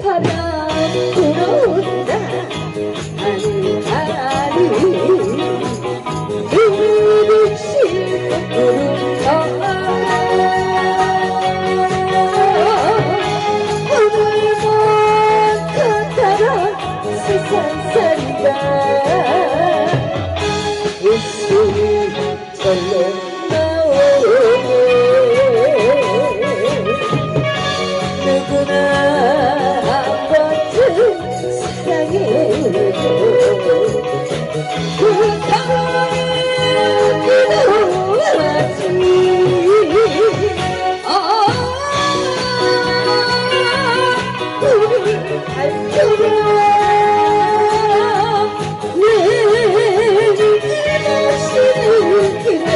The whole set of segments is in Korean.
바람 불어온다 하늘하늘 눈을 싣고 부른다 오늘 먼 카타라 세상살이가 웃음이 절로 나오네 누구나 그 사랑에 기도하지 우리 알펴라 내 모시는 길에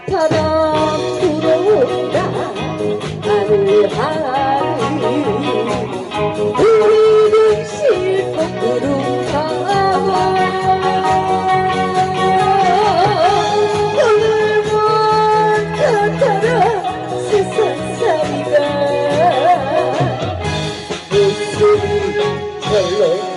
바람 불어온다 하늘하늘 우리는 싣고 부른다 오늘 먼 카타라 세상살이가 웃음이 절로